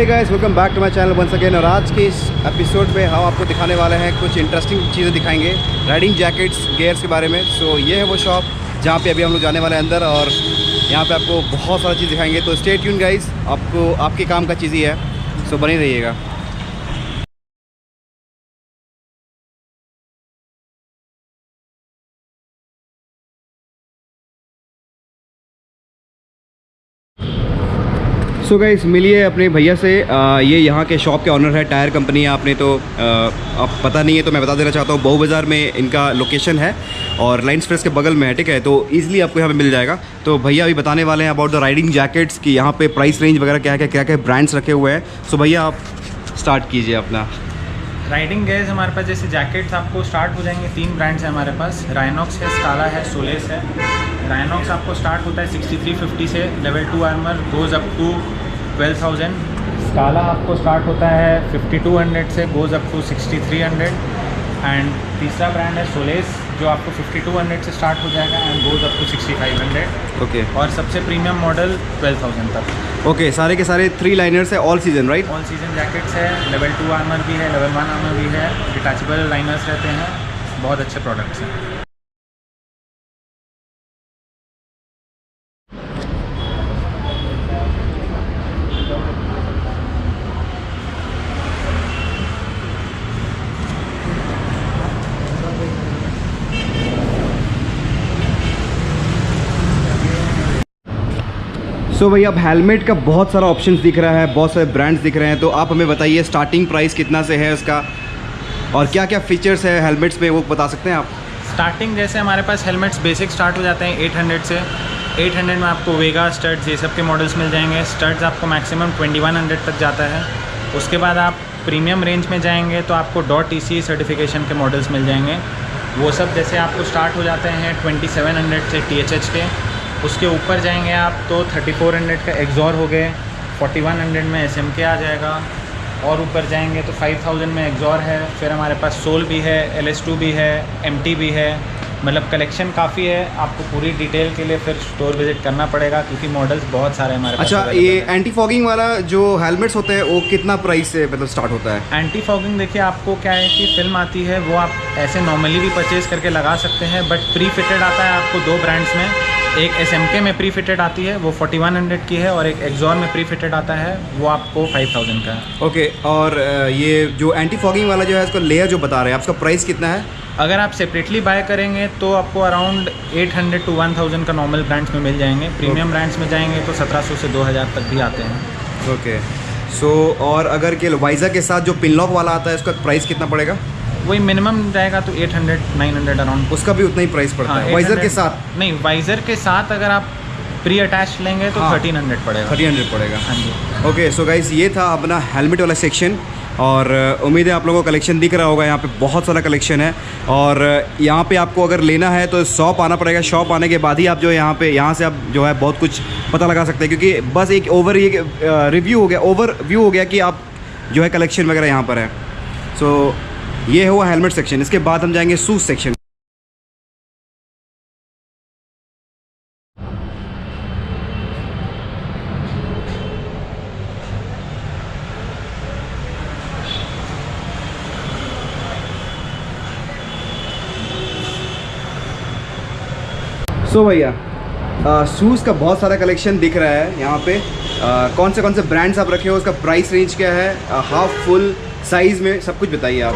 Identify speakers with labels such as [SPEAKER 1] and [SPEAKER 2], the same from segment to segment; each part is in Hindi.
[SPEAKER 1] Hey guys, welcome back to my channel once again. और आज के इस एपिसोड में हम आपको दिखाने वाले हैं कुछ इंटरेस्टिंग चीज़ें दिखाएंगे राइडिंग जैकेट्स गियर्स के बारे में। सो ये है वो शॉप जहाँ पे अभी हम लोग जाने वाले हैं अंदर, और यहाँ पे आपको बहुत सारी चीज़ दिखाएंगे। तो स्टे ट्यून गाइस, आपको आपके काम का चीज़ ही है, सो बने रहिएगा। सो गाइस, मिलिए अपने भैया से। ये यहाँ के शॉप के ऑनर है, टायर कंपनी है। आपने तो अब पता नहीं है तो मैं बता देना चाहता हूँ, बहु बाज़ार में इनका लोकेशन है और लाइन्स प्रेस के बगल में है, ठीक है। तो ईज़िली आपको यहाँ पे मिल जाएगा। तो भैया अभी बताने वाले हैं अबाउट द राइडिंग जैकेट्स की यहाँ पे प्राइस रेंज वगैरह क्या क्या ब्रांड्स रखे हुए हैं। सो भैया आप स्टार्ट कीजिए अपना।
[SPEAKER 2] राइडिंग गेयर्स हमारे पास जैसे जैकेट्स आपको स्टार्ट हो जाएंगे। 3 ब्रांड्स हैं हमारे पास, राइनॉक्स है, स्काला है, सोलेस है। राइनॉक्स आपको स्टार्ट होता है 6350 से, level 2 armour goes up to 12,000। Scala आपको स्टार्ट होता है 5200 से, गोज़ अप टू 6300। एंड तीसरा ब्रांड है सोलेस, जो आपको 5200 से स्टार्ट हो जाएगा and goes up to 6500।
[SPEAKER 1] Okay.
[SPEAKER 2] और सबसे प्रीमियम मॉडल 12,000 तक।
[SPEAKER 1] ओके, सारे के सारे 3 लाइनर्स है, all season right?
[SPEAKER 2] All season jackets है, लेवल 2 आर्मर भी है, लेवल 1 आर्मर भी है, डिटैचेबल लाइनर्स रहते हैं, बहुत अच्छे प्रोडक्ट्स हैं।
[SPEAKER 1] सो भैया, अब हेलमेट का बहुत सारा ऑप्शंस दिख रहा है, बहुत सारे ब्रांड्स दिख रहे हैं। तो आप हमें बताइए स्टार्टिंग प्राइस कितना से है उसका, और क्या क्या फीचर्स है हेलमेट्स में, वो बता सकते हैं आप?
[SPEAKER 2] स्टार्टिंग जैसे हमारे पास हेलमेट्स बेसिक स्टार्ट हो जाते हैं 800 से। 800 में आपको वेगा, स्टड्स, ये सब के मॉडल्स मिल जाएंगे। स्टड्स आपको मैक्सिमम 2100 तक जाता है। उसके बाद आप प्रीमियम रेंज में जाएंगे तो आपको .EC सर्टिफिकेशन के मॉडल्स मिल जाएंगे। वो सब जैसे आपको स्टार्ट हो जाते हैं 2700 से THH के। उसके ऊपर जाएंगे आप तो 3400 का एक्सॉर हो गए, 4100 में SMK आ जाएगा, और ऊपर जाएंगे तो 5000 में एक्सॉर है। फिर हमारे पास सोल भी है, LS2 भी है, MT भी है। मतलब कलेक्शन काफ़ी है। आपको पूरी डिटेल के लिए फिर स्टोर विजिट करना पड़ेगा क्योंकि मॉडल्स बहुत सारे हमारे पास।
[SPEAKER 1] अच्छा, ये एंटी फॉगिंग वाला जो हेलमेट्स होते हैं वो कितना प्राइस से मतलब स्टार्ट होता है?
[SPEAKER 2] एंटी फॉगिंग देखिए, आपको क्या है कि फिल्म आती है, वो आप ऐसे नॉर्मली भी परचेज़ करके लगा सकते हैं, बट प्री फिटेड आता है आपको 2 ब्रांड्स में। एक SMK में प्री फिटेड आती है, वो 4100 की है, और एक एक्सॉर में प्री फिटेड आता है, वो आपको 5000 का है।
[SPEAKER 1] ओके। और ये जो एंटी फॉगिंग वाला जो है इसका लेयर जो बता रहे हैं, आपका प्राइस कितना है?
[SPEAKER 2] अगर आप सेपरेटली बाय करेंगे तो आपको अराउंड 800 to 1000 का नॉर्मल ब्रांड्स में मिल जाएंगे। प्रीमियम ब्रांड्स में जाएंगे तो 1700 से 2000 तक भी आते हैं।
[SPEAKER 1] ओके। सो और अगर के वाइज़र के साथ जो पिन लॉक वाला आता है उसका प्राइस कितना पड़ेगा?
[SPEAKER 2] वही मिनिमम जाएगा तो 800-900 अराउंड।
[SPEAKER 1] उसका भी उतना ही प्राइस पड़ता है वाइज़र के साथ?
[SPEAKER 2] नहीं, वाइज़र के साथ अगर आप प्री अटैच लेंगे तो 1300 पड़ेगा।
[SPEAKER 1] 1300 पड़ेगा।
[SPEAKER 2] हाँ जी।
[SPEAKER 1] ओके। सो गाइस, ये था अपना हेलमेट वाला सेक्शन, और उम्मीद है आप लोगों को कलेक्शन दिख रहा होगा। यहाँ पे बहुत सारा कलेक्शन है, और यहाँ पे आपको अगर लेना है तो शॉप आना पड़ेगा। शॉप आने के बाद ही आप जो है यहाँ से आप जो है बहुत कुछ पता लगा सकते हैं, क्योंकि बस एक ओवरव्यू हो गया कि आप जो है कलेक्शन वगैरह यहाँ पर है। सो ये हुआ हेलमेट सेक्शन। इसके बाद हम जाएंगे शूज़ सेक्शन। सो भैया, शूज़ का बहुत सारा कलेक्शन दिख रहा है यहाँ पे। कौन से ब्रांड्स आप रखे हो, उसका प्राइस रेंज क्या है, हाफ फुल साइज़ में सब कुछ बताइए आप।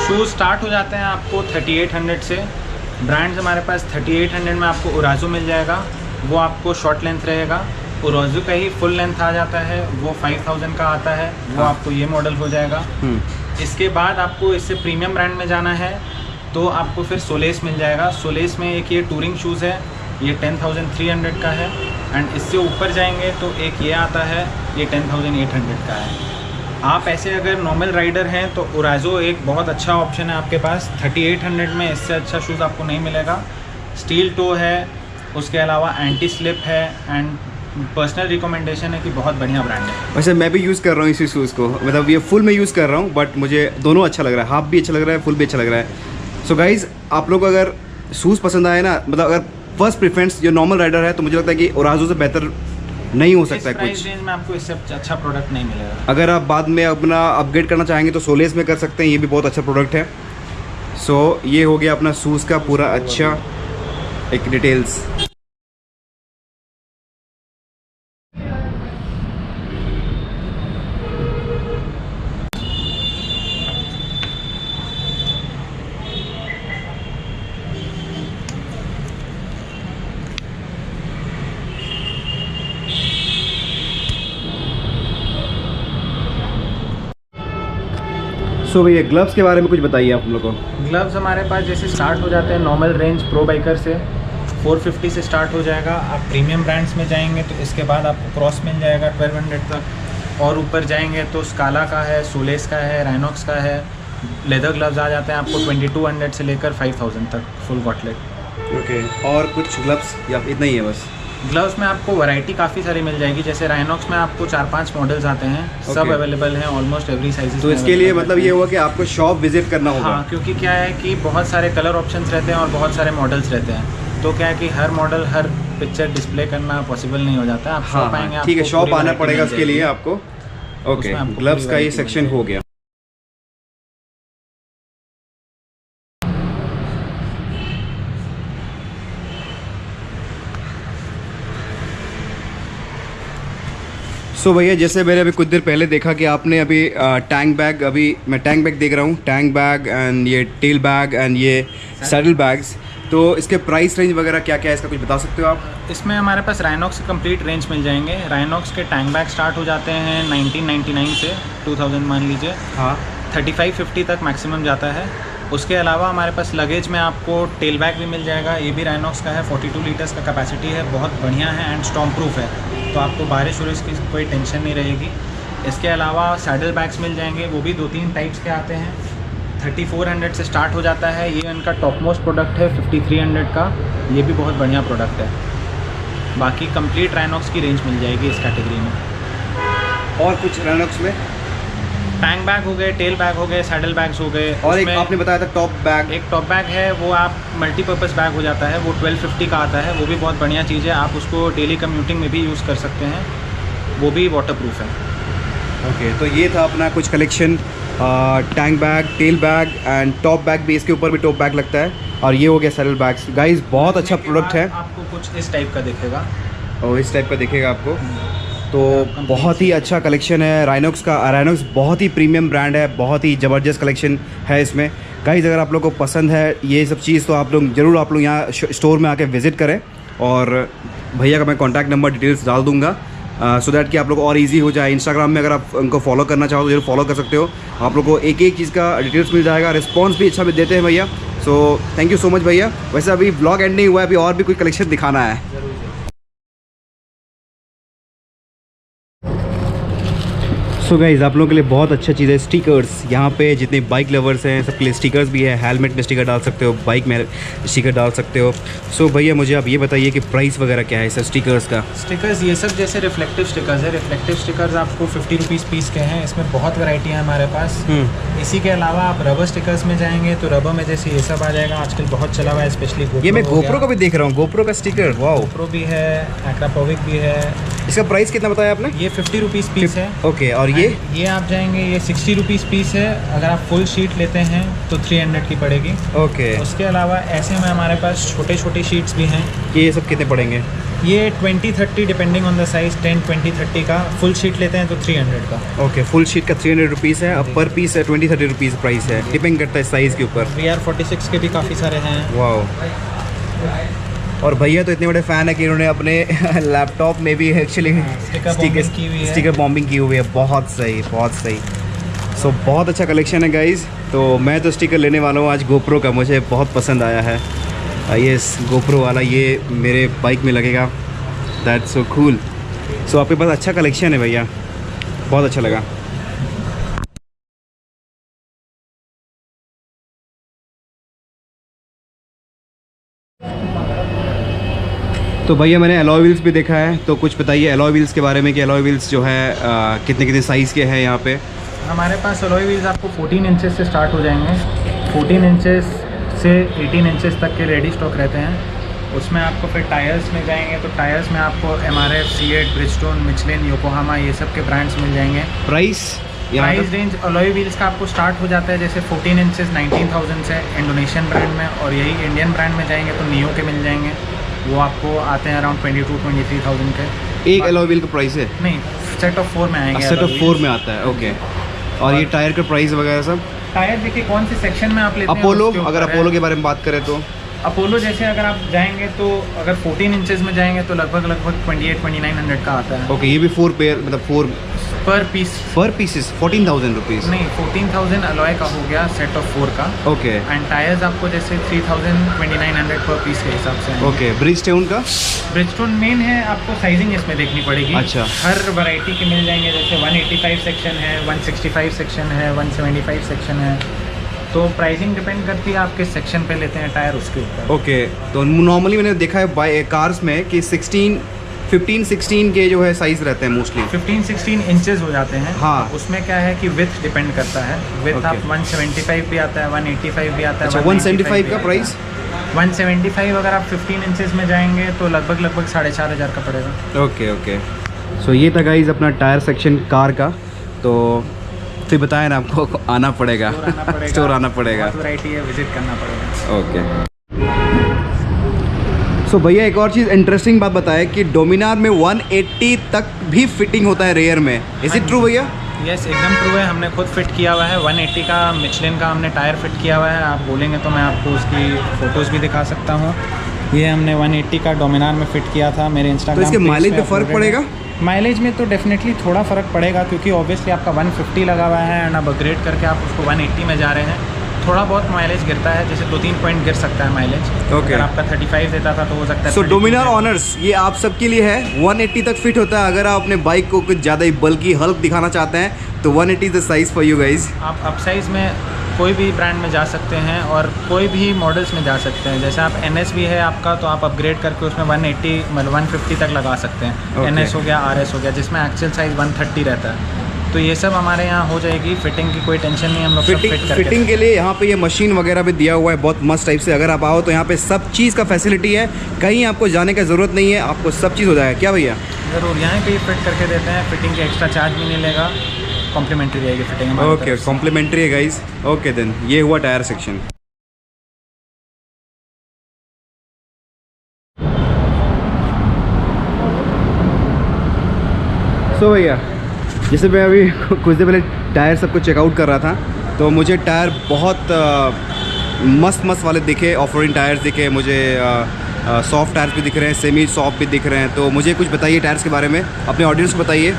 [SPEAKER 2] शूज़ स्टार्ट हो जाते हैं आपको 3800 से। ब्रांड्स हमारे पास 3800 में आपको ओराजो मिल जाएगा, वो आपको शॉर्ट लेंथ रहेगा। ओराजो का ही फुल लेंथ आ जाता है, वो 5000 का आता है, वो आपको ये मॉडल हो जाएगा। इसके बाद आपको इससे प्रीमियम ब्रांड में जाना है तो आपको फिर सोलेस मिल जाएगा। सोलेस में एक ये टूरिंग शूज़ है, ये 10,300 का है। एंड इससे ऊपर जाएंगे तो एक ये आता है, ये 10,800 का है। आप ऐसे अगर नॉर्मल राइडर हैं तो ओराजो एक बहुत अच्छा ऑप्शन है आपके पास। 3800 में इससे अच्छा शूज़ आपको नहीं मिलेगा। स्टील टो है, उसके अलावा एंटी स्लिप है, एंड पर्सनल रिकमेंडेशन है कि बहुत बढ़िया ब्रांड है।
[SPEAKER 1] वैसे मैं भी यूज़ कर रहा हूँ इसी शूज़ को, मतलब ये फुल में यूज़ कर रहा हूँ, बट मुझे दोनों अच्छा लग रहा है, हाफ भी अच्छा लग रहा है, फुल भी अच्छा लग रहा है। सो गाइज़, आप लोग अगर शूज़ पसंद आए ना, मतलब अगर फर्स्ट प्रेफरेंस जो नॉर्मल राइडर है, तो मुझे लगता है कि ओराजो से बेहतर नहीं हो सकता है
[SPEAKER 2] प्राइस
[SPEAKER 1] कुछ।
[SPEAKER 2] रेंज में आपको इससे अच्छा प्रोडक्ट नहीं मिलेगा।
[SPEAKER 1] अगर आप बाद में अपना अपग्रेड करना चाहेंगे तो सोलेस में कर सकते हैं, ये भी बहुत अच्छा प्रोडक्ट है। सो ये हो गया अपना शूज़ का पूरा अच्छा एक डिटेल्स। सो भैया ग्लव्स के बारे में कुछ बताइए आप लोगों को।
[SPEAKER 2] ग्लव्स हमारे पास जैसे स्टार्ट हो जाते हैं नॉर्मल रेंज प्रो बाइकर से 450 से स्टार्ट हो जाएगा। आप प्रीमियम ब्रांड्स में जाएंगे तो इसके बाद आपको क्रॉस मिल जाएगा 1200 तक, और ऊपर जाएंगे तो स्काला का है, सोलेस का है, राइनॉक्स का है। लेदर ग्लव्स आ जाते हैं आपको 2200 से लेकर 5000 तक फुल गॉटलेट।
[SPEAKER 1] ओके, और कुछ ग्लव्स या इतना ही है बस?
[SPEAKER 2] ग्लव्स में आपको वैरायटी काफ़ी सारी मिल जाएगी। जैसे राइनॉक्स में आपको 4-5 मॉडल्स आते हैं, सब अवेलेबल हैं ऑलमोस्ट एवरी साइज।
[SPEAKER 1] तो इसके लिए मतलब ये हुआ कि आपको शॉप विजिट करना होगा।
[SPEAKER 2] हाँ, क्योंकि क्या है कि बहुत सारे कलर ऑप्शंस रहते हैं और बहुत सारे मॉडल्स रहते हैं, तो क्या है कि हर मॉडल हर पिक्चर डिस्प्ले करना पॉसिबल नहीं हो जाता है। आप शॉप आएंगे,
[SPEAKER 1] ठीक है, शॉप आना पड़ेगा उसके लिए आपको। ओके, ग्लव्स का ये सेक्शन हो गया। सो भैया जैसे मैंने अभी कुछ देर पहले देखा कि आपने अभी टैंक बैग, अभी मैं टैंक बैग देख रहा हूँ, टैंक बैग एंड ये टेल बैग एंड ये सैडल बैग्स, तो इसके प्राइस रेंज वगैरह क्या क्या है, इसका कुछ बता सकते हो आप?
[SPEAKER 2] इसमें हमारे पास राइनॉक्स के कंप्लीट रेंज मिल जाएंगे। राइनॉक्स के टैंक बैग स्टार्ट हो जाते हैं 1999 से 2000 मान लीजिए।
[SPEAKER 1] हाँ,
[SPEAKER 2] 35-50 तक मैक्सिमम जाता है। उसके अलावा हमारे पास लगेज में आपको टेल बैग भी मिल जाएगा, ये भी राइनॉक्स का है, 42 लीटर्स का कैपेसिटी है, बहुत बढ़िया है एंड स्टॉर्म प्रूफ है, तो आपको बारिश वारिश की कोई टेंशन नहीं रहेगी। इसके अलावा सैडल बैग्स मिल जाएंगे, वो भी 2-3 टाइप्स के आते हैं। 3400 से स्टार्ट हो जाता है, ये इनका टॉप मोस्ट प्रोडक्ट है 5300 का, ये भी बहुत बढ़िया प्रोडक्ट है। बाकी कंप्लीट राइनॉक्स की रेंज मिल जाएगी इस कैटेगरी में।
[SPEAKER 1] और कुछ राइनॉक्स में
[SPEAKER 2] टैंक बैग हो गए, टेल बैग हो गए, सैडल बैग्स हो गए,
[SPEAKER 1] और एक आपने बताया था टॉप बैग।
[SPEAKER 2] एक टॉप बैग है, वो आप मल्टीपर्पज़ बैग हो जाता है, वो 1250 का आता है, वो भी बहुत बढ़िया चीज़ है। आप उसको डेली कम्यूटिंग में भी यूज़ कर सकते हैं, वो भी वाटरप्रूफ है।
[SPEAKER 1] ओके, तो ये था अपना कुछ collection, tank bag, tell bag and top bag भी, इसके ऊपर भी टॉप बैग लगता है, और ये हो गया सैडल बैग्स। गाइस बहुत अच्छा प्रोडक्ट है।
[SPEAKER 2] आपको कुछ इस टाइप का दिखेगा,
[SPEAKER 1] और इस टाइप का दिखेगा आपको, तो बहुत ही अच्छा कलेक्शन है राइनॉक्स का। राइनॉक्स बहुत ही प्रीमियम ब्रांड है, बहुत ही ज़बरदस्त कलेक्शन है इसमें। गाइस अगर आप लोगों को पसंद है ये सब चीज़ तो आप लोग यहाँ स्टोर में आके विज़िट करें, और भैया का मैं कॉन्टैक्ट नंबर डिटेल्स डाल दूँगा सो दैट कि आप लोग और इजी हो जाए। इंस्टाग्राम में अगर आप उनको फॉलो करना चाहो तो जरूर फॉलो कर सकते हो, आप लोग को एक एक चीज़ का डिटेल्स मिल जाएगा। रिस्पॉन्स भी अच्छा भी देते हैं भैया, so thank you so much भैया। वैसे अभी ब्लॉग एंड नहीं हुआ है, अभी और भी कोई कलेक्शन दिखाना है। सो गाइज़ आप लोगों के लिए बहुत अच्छा चीज़ है स्टिकर्स। यहाँ पे जितने बाइक लवर्स हैं सबके लिए स्टिकर्स भी है, हेलमेट में स्टिकर डाल सकते हो, बाइक में स्टिकर डाल सकते हो। सो भैया मुझे आप ये बताइए कि प्राइस वगैरह क्या है सर स्टिकर्स का?
[SPEAKER 2] स्टिकर्स ये सब जैसे रिफ्लेक्टिव स्टिकर्स है, रिफ्लेक्टिव स्टिकर्स आपको 50 रुपीज़ पीस के हैं, इसमें बहुत वैरायटी है हमारे पास। इसी के अलावा आप रबर स्टिकर्स में जाएंगे तो रबर में जैसे ये सब आ जाएगा, आजकल बहुत चला हुआ है, स्पेशली
[SPEAKER 1] ये मैं गोप्रो का भी देख रहा हूँ, गोप्रो का स्टिकर, वाओ।
[SPEAKER 2] गोप्रो भी है, एक्रापोविक भी है।
[SPEAKER 1] इसका प्राइस कितना बताया आपने?
[SPEAKER 2] ये 50 रुपीज़ पीस है।
[SPEAKER 1] ओके, और
[SPEAKER 2] ये आप जाएंगे, ये 60 रुपीज़ पीस है। अगर आप फुल शीट लेते हैं तो 300 की पड़ेगी।
[SPEAKER 1] ओके,
[SPEAKER 2] उसके अलावा ऐसे में हमारे पास छोटे छोटे शीट्स भी हैं।
[SPEAKER 1] ये सब कितने पड़ेंगे?
[SPEAKER 2] ये 20-30 डिपेंडिंग ऑन द साइज़, 10-20-30 का। फुल शीट लेते हैं तो 300 का।
[SPEAKER 1] ओके, फुल शीट का 300 रुपीज़ है, अब पर पीस है 20-30 रुपीज़ प्राइस है, डिपेंड करता है साइज़ के ऊपर।
[SPEAKER 2] VR46 के भी काफ़ी सारे हैं।
[SPEAKER 1] वाओ, और भैया तो इतने बड़े फ़ैन है कि इन्होंने अपने लैपटॉप में भी एक्चुअली स्टिकर बॉम्बिंग की हुई है। बहुत सही, बहुत सही। सो बहुत अच्छा कलेक्शन है गाइज़। तो मैं तो स्टिकर लेने वाला हूँ आज गोप्रो का, मुझे बहुत पसंद आया है ये गोप्रो वाला, ये मेरे बाइक में लगेगा। That's so cool. सो आपके पास अच्छा कलेक्शन है भैया, बहुत अच्छा लगा। तो भैया मैंने अलॉय व्हील्स भी देखा है, तो कुछ बताइए अलॉय व्हील्स के बारे में कि अलॉय व्हील्स जो है कितने कितने साइज़ के हैं यहाँ पे?
[SPEAKER 2] हमारे पास अलॉय व्हील्स आपको 14 इंचेस से स्टार्ट हो जाएंगे, 14 इंचेस से 18 इंचेस तक के रेडी स्टॉक रहते हैं। उसमें आपको फिर टायर्स में जाएंगे तो टायर्स में आपको MRF, CEAT, Bridgestone, Michelin, Yokohama ये सब के ब्रांड्स मिल जाएंगे।
[SPEAKER 1] प्राइस
[SPEAKER 2] रेंज अलॉय व्हील्स का आपको स्टार्ट हो जाता है जैसे 14 इंचेस 19,000 से इंडोनेशियन ब्रांड में, और यही इंडियन ब्रांड में जाएंगे तो नियो के मिल जाएंगे, वो आपको आते हैं अराउंड 22-23,000 के।
[SPEAKER 1] एक अलॉय व्हील का प्राइस है?
[SPEAKER 2] नहीं, सेट ऑफ 4 में आएंगे।
[SPEAKER 1] सेट ऑफ 4 में आता है, ओके। और ये टायर का प्राइस वगैरह सब?
[SPEAKER 2] टायर देखिए कौन से सेक्शन में आप लेते हैं।
[SPEAKER 1] अपोलो, अगर अपोलो के बारे में बात करें तो
[SPEAKER 2] अपोलो जैसे अगर आप जाएंगे तो अगर 14 इंचेस में जाएंगे तो लगभग 28-2900 का आता है।
[SPEAKER 1] ओके, ये भी 4 पेयर मतलब 4
[SPEAKER 2] पर पीसेस
[SPEAKER 1] 14,000 रुपीज़?
[SPEAKER 2] नहीं, 14,000 अलॉय का हो गया सेट ऑफ 4 का।
[SPEAKER 1] ओके।
[SPEAKER 2] एंड टायर्स आपको जैसे 3,000-2900 पर पीस के हिसाब से।
[SPEAKER 1] ओके। ब्रिजस्टोन का?
[SPEAKER 2] ब्रिजस्टोन मेन है, आपको साइजिंग इसमें देखनी पड़ेगी।
[SPEAKER 1] अच्छा।
[SPEAKER 2] हर वैरायटी के मिल जाएंगे, जैसे 185 सेक्शन है, 165 सेक्शन है, 175 सेक्शन है, तो प्राइसिंग डिपेंड करती है आप किस सेक्शन पे लेते हैं टायर उसके ऊपर।
[SPEAKER 1] ओके। तो नॉर्मली मैंने देखा है बाय कार्स में कि 15-16 के जो है साइज़ रहते हैं मोस्टली।
[SPEAKER 2] 15-16 इंचेस हो जाते हैं।
[SPEAKER 1] हाँ।
[SPEAKER 2] उसमें क्या है कि विथ डिपेंड करता है। With
[SPEAKER 1] Okay.
[SPEAKER 2] आप 175 भी आता है, 185 भी आता है।
[SPEAKER 1] अच्छा, 175 का प्राइस?
[SPEAKER 2] 175 अगर आप 15 इंचेस में जाएंगे तो लगभग 4,500 का पड़ेगा।
[SPEAKER 1] Okay okay. सो ये था गाइस अपना टायर सेक्शन कार का। तो फिर बताया ना आपको आना पड़ेगा, स्टोर आना पड़ेगा।
[SPEAKER 2] वैरायटी है, विजिट करना पड़ेगा।
[SPEAKER 1] ओके। सो भैया एक और चीज़ इंटरेस्टिंग बात बताया कि डोमिनार में 180 तक भी फिटिंग होता है रेयर में। इज इट ट्रू भैया?
[SPEAKER 2] यस, एकदम ट्रू है। हमने खुद फिट किया हुआ है 180 का मिचलिन का हमने टायर फिट किया हुआ है। आप बोलेंगे तो मैं आपको उसकी फ़ोटोज़ भी दिखा सकता हूँ। ये हमने 180 का डोमिनार में फिट किया था मेरे इंस्टाग्राम।
[SPEAKER 1] तो इसके माइलेज पे फ़र्क पड़ेगा?
[SPEAKER 2] माइलेज में तो डेफिनेटली थोड़ा फ़र्क पड़ेगा, क्योंकि ऑब्वियसली आपका 150 लगा हुआ है एंड अब अपग्रेड करके आप उसको 180 में जा रहे हैं, थोड़ा बहुत माइलेज गिरता है, जैसे 2-3 पॉइंट गिर सकता है माइलेज।
[SPEAKER 1] Okay.
[SPEAKER 2] अगर आपका 35 देता था तो हो सकता है।
[SPEAKER 1] सो डोमिनार ऑनर्स ये आप सबके लिए है, 180 तक फिट होता है। अगर आप अपने बाइक को कुछ ज़्यादा ही बल्कि हल्क दिखाना चाहते हैं तो 180 the size for you guys.
[SPEAKER 2] आप अप साइज़ में कोई भी ब्रांड में जा सकते हैं और कोई भी मॉडल्स में जा सकते हैं। जैसे आप NS भी है आपका, तो आप अपग्रेड करके उसमें 180 मतलब 150 तक लगा सकते हैं।
[SPEAKER 1] Okay.
[SPEAKER 2] NS हो गया, RS हो गया, जिसमें एक्चुअल साइज़ 130 रहता है। तो ये सब हमारे यहाँ हो जाएगी। फिटिंग की कोई टेंशन नहीं, हम लोग सब फिट करके
[SPEAKER 1] फिटिंग के लिए यहाँ पे ये मशीन वगैरह भी दिया हुआ है बहुत मस्त टाइप से। अगर आप आओ तो यहाँ पे सब चीज़ का फैसिलिटी है, कहीं आपको जाने का ज़रूरत नहीं है, आपको सब चीज़ हो जाएगा। क्या भैया?
[SPEAKER 2] ज़रूर, यहाँ पे फिट करके देते हैं। फिटिंग के एक्स्ट्रा चार्ज भी नहीं लेगा, कॉम्प्लीमेंट्री रहेगी फिटिंग।
[SPEAKER 1] ओके, कॉम्प्लीमेंट्री है गाइज। ओके देन ये हुआ टायर सेक्शन। सो भैया जैसे मैं अभी कुछ देर पहले टायर सबको चेकआउट कर रहा था, तो मुझे टायर बहुत मस्त वाले दिखे। ऑफ रोडिंग टायर्स दिखे मुझे, सॉफ्ट टायर्स भी दिख रहे हैं, सेमी सॉफ्ट भी दिख रहे हैं। तो मुझे कुछ बताइए टायर्स के बारे में, अपने ऑडियंस को बताइए।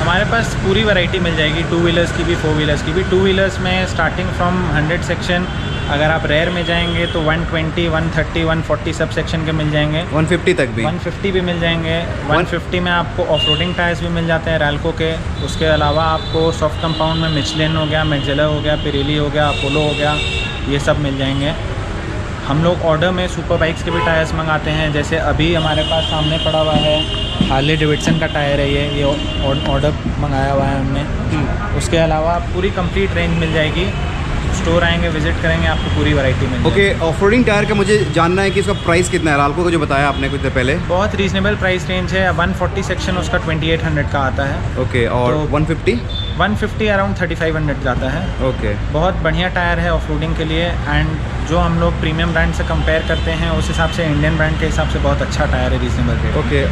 [SPEAKER 2] हमारे पास पूरी वैरायटी मिल जाएगी, 2 व्हीलर्स की भी 4 व्हीलर्स की भी। 2 व्हीलर्स में स्टार्टिंग फ्रॉम 100 सेक्शन, अगर आप रेयर में जाएंगे तो 120, 130, 140 सब सेक्शन के मिल जाएंगे।
[SPEAKER 1] 150 तक भी?
[SPEAKER 2] 150 भी मिल जाएंगे। 150 में आपको ऑफ रोडिंग टायर्स भी मिल जाते हैं रैल्को के। उसके अलावा आपको सॉफ्ट कंपाउंड में मिचलिन हो गया, मैग्जेला हो गया, पिरेली हो गया, अपोलो हो गया, ये सब मिल जाएंगे। हम लोग ऑर्डर में सुपर बाइक्स के भी टायर्स मंगाते हैं। जैसे अभी हमारे पास सामने पड़ा हुआ है हार्ले डेविडसन का टायर है, ये ऑर्डर मंगाया हुआ है हमने। उसके अलावा पूरी कंप्लीट रेंज मिल जाएगी। स्टोर आएंगे, विजिट करेंगे, आपको पूरी वैरायटी मिल जाएगी।
[SPEAKER 1] ओके, ऑफ रोडिंग टायर का मुझे जानना है कि इसका प्राइस कितना है? राल्को को जो बताया आपने कुछ देर पहले,
[SPEAKER 2] बहुत रीजनेबल प्राइस रेंज है। 140 सेक्शन उसका 2800 का आता है।
[SPEAKER 1] ओके, और
[SPEAKER 2] तो 150 अराउंड 3500 जाता है।
[SPEAKER 1] ओके, बहुत
[SPEAKER 2] बढ़िया टायर है ऑफ रोडिंग के लिए। एंड जो हम लोग प्रीमियम ब्रांड से कंपेयर करते हैं उस हिसाब से इंडियन ब्रांड के हिसाब से बहुत अच्छा टायर है, रीजनेबल रेट।
[SPEAKER 1] ओके।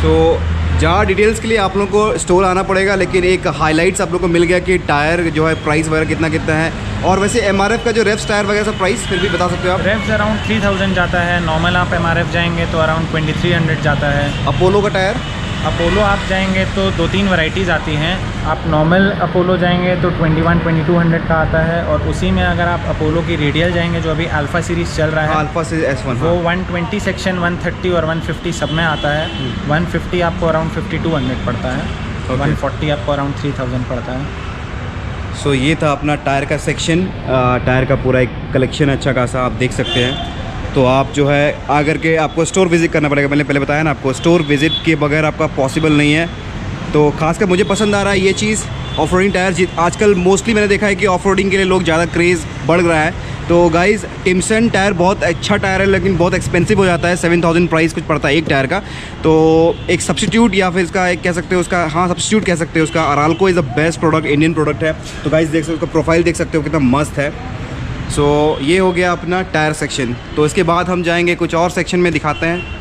[SPEAKER 1] सो ज़्यादा डिटेल्स के लिए आप लोगों को स्टोर आना पड़ेगा, लेकिन एक हाइलाइट्स आप लोग को मिल गया कि टायर जो है प्राइस वगैरह कितना कितना है। और वैसे MRF का जो रेफ्स टायर वगैरह सब प्राइस फिर भी बता सकते हो आप?
[SPEAKER 2] रेफ्स अराउंड 3000 जाता है। नॉर्मल आप MRF जाएंगे तो अराउंड 2300 जाता है।
[SPEAKER 1] अपोलो का टायर?
[SPEAKER 2] अपोलो आप जाएंगे तो 2-3 वैरायटीज़ आती हैं। आप नॉर्मल अपोलो जाएंगे तो 21-2200 का आता है। और उसी में अगर आप अपोलो की रेडियल जाएंगे, जो अभी अल्फ़ा सीरीज़ चल रहा है,
[SPEAKER 1] अल्फ़ा सीरीज S1,
[SPEAKER 2] वो 120 सेक्शन 130 और 150 सब में आता है। 150 आपको अराउंड 5200 पड़ता है। 140 आपको अराउंड 3000 पड़ता है।
[SPEAKER 1] सो ये था अपना टायर का सेक्शन। टायर का पूरा एक कलेक्शन अच्छा खासा आप देख सकते हैं। तो आप जो है आकर के आपको स्टोर विज़िट करना पड़ेगा। मैंने पहले बताया ना आपको, स्टोर विज़िट के बगैर आपका पॉसिबल नहीं है। तो खासकर मुझे पसंद आ रहा है ये चीज़, ऑफ रोडिंग टायर। आजकल मोस्टली मैंने देखा है कि ऑफ रोडिंग के लिए लोग ज़्यादा क्रेज़ बढ़ रहा है। तो तो गाइज़ टिम्सन टायर बहुत अच्छा टायर है, लेकिन बहुत एक्सपेंसिव हो जाता है, 7000 प्राइस कुछ पड़ता है एक टायर का। तो एक सब्स्टिट्यूट या फिर इसका एक कह सकते हो उसका, हाँ सब्स्टिट्यूट कह सकते हो उसका, अराल्को is the best product, Indian product है। तो गाइज़ देख सकते हो उसका प्रोफाइल, देख सकते हो कितना मस्त है। सो ये हो गया अपना टायर सेक्शन। तो इसके बाद हम जाएंगे कुछ और सेक्शन में, दिखाते हैं।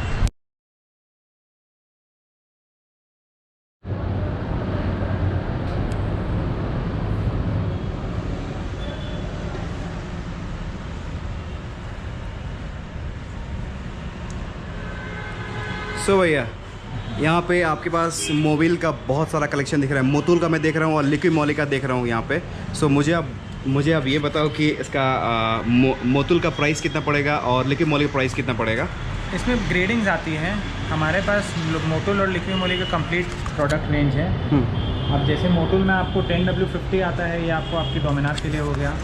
[SPEAKER 1] सो भैया यहाँ पे आपके पास मोबिल का बहुत सारा कलेक्शन दिख रहा है। मोतुल का मैं देख रहा हूँ और लिक्विड मोली का देख रहा हूँ यहाँ पे। सो मुझे अब ये बताओ कि इसका मोतुल का प्राइस कितना पड़ेगा और लिक्विड मोली का प्राइस कितना पड़ेगा?
[SPEAKER 2] इसमें ग्रेडिंग्स आती हैं हमारे पास। मोटुल और लिक्विड मोली का कंप्लीट प्रोडक्ट रेंज है। अब जैसे मोटुल में आपको 10W50 आता है, ये आपको आपकी डोमिनास के लिए हो गया।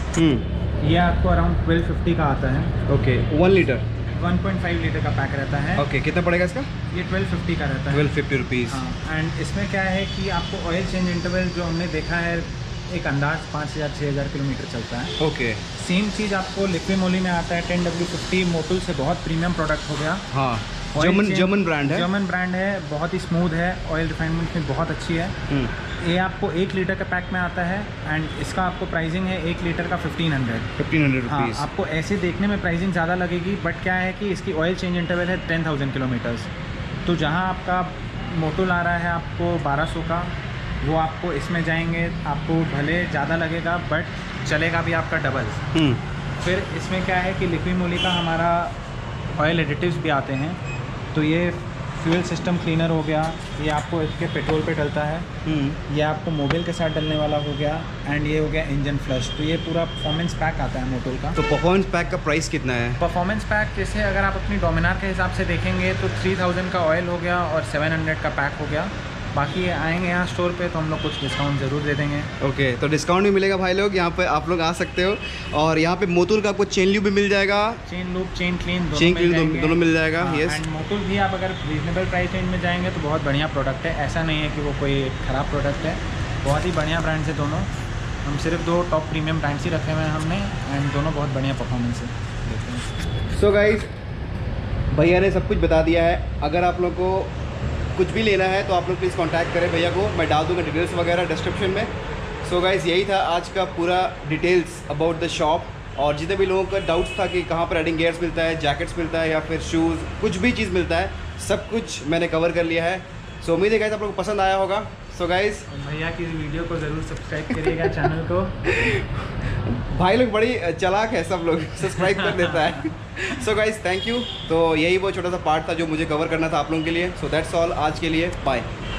[SPEAKER 2] ये आपको अराउंड 1250 का आता है।
[SPEAKER 1] ओके 1 लीटर
[SPEAKER 2] 1.5 लीटर का पैक रहता है।
[SPEAKER 1] ओके कितना पड़ेगा इसका?
[SPEAKER 2] ये 1250 का रहता है।
[SPEAKER 1] 1250 रुपीज़।
[SPEAKER 2] हाँ, एंड इसमें क्या है कि आपको ऑयल चेंज इंटरवल जो हमने देखा है एक अंदाज 5000-6000 किलोमीटर चलता है।
[SPEAKER 1] ओके
[SPEAKER 2] सेम चीज़ आपको लिक्विड मोली में आता है 10W50। मोटुल से बहुत प्रीमियम प्रोडक्ट हो गया।
[SPEAKER 1] हाँ जर्मन ब्रांड है।
[SPEAKER 2] जर्मन ब्रांड है, बहुत ही स्मूथ है, ऑयल रिफाइनमेंट में बहुत अच्छी है। ये आपको 1 लीटर का पैक में आता है एंड इसका आपको प्राइसिंग है 1 लीटर का 1500
[SPEAKER 1] रुपीज़।
[SPEAKER 2] आपको ऐसे देखने में प्राइसिंग ज़्यादा लगेगी, बट क्या है कि इसकी ऑयल चेंज इंटरवल है 10,000 किलोमीटर्स। तो जहाँ आपका मोटुल आ रहा है आपको 1200 का, वो आपको इसमें जाएंगे आपको भले ज़्यादा लगेगा बट चलेगा भी आपका डबल। फिर इसमें क्या है कि लिक्विड मोली का हमारा ऑयल एडिटिव्स भी आते हैं। तो ये फ्यूल सिस्टम क्लीनर हो गया, ये आपको इसके पेट्रोल पे डलता है। ये आपको मोबिल के साथ डलने वाला हो गया एंड ये हो गया इंजन फ्लश। तो ये पूरा परफॉर्मेंस पैक आता है मोटुल का।
[SPEAKER 1] तो परफॉर्मेंस पैक का प्राइस कितना है?
[SPEAKER 2] परफॉर्मेंस पैक जैसे अगर आप अपनी डोमिनार के हिसाब से देखेंगे तो 3000 का ऑयल हो गया और 700 का पैक हो गया। बाकी आएंगे यहाँ स्टोर पे तो हम लोग कुछ डिस्काउंट ज़रूर दे देंगे।
[SPEAKER 1] ओके तो डिस्काउंट भी मिलेगा भाई लोग, यहाँ पे आप लोग आ सकते हो। और यहाँ पे मोटुल का आपको चेन लूप भी मिल जाएगा,
[SPEAKER 2] चेन लूप चेन क्लीन
[SPEAKER 1] दोनों मिल जाएगा। यस
[SPEAKER 2] एंड मोटुल भी आप अगर रीजनेबल प्राइस रेंज में जाएंगे तो बहुत बढ़िया प्रोडक्ट है। ऐसा नहीं है कि वो कोई ख़राब प्रोडक्ट है, बहुत ही बढ़िया ब्रांड है दोनों। हम सिर्फ 2 टॉप प्रीमियम ब्रांड्स ही रखे हुए हैं हमने एंड दोनों बहुत बढ़िया परफॉर्मेंस है।
[SPEAKER 1] सो गाइस भैया ने सब कुछ बता दिया है। अगर आप लोग को कुछ भी लेना है तो आप लोग प्लीज़ कांटेक्ट करें भैया को, मैं डाल दूँगा डिटेल्स वगैरह डिस्क्रिप्शन में। सो गाइस यही था आज का पूरा डिटेल्स अबाउट द शॉप। और जितने भी लोगों का डाउट्स था कि कहाँ पर राइडिंग गियर्स मिलता है, जैकेट्स मिलता है या फिर शूज़, कुछ भी चीज़ मिलता है, सब कुछ मैंने कवर कर लिया है। सो उम्मीद है गाइस आप लोग को पसंद आया होगा। सो गाइस
[SPEAKER 2] भैया की वीडियो को ज़रूर सब्सक्राइब करिएगा चैनल को।
[SPEAKER 1] भाई लोग बड़ी चालाक है, सब लोग सब्सक्राइब कर देता है। So guys thank you. तो यही वो छोटा सा पार्ट था जो मुझे कवर करना था आप लोगों के लिए। सो दैट्स ऑल आज के लिए, बाय।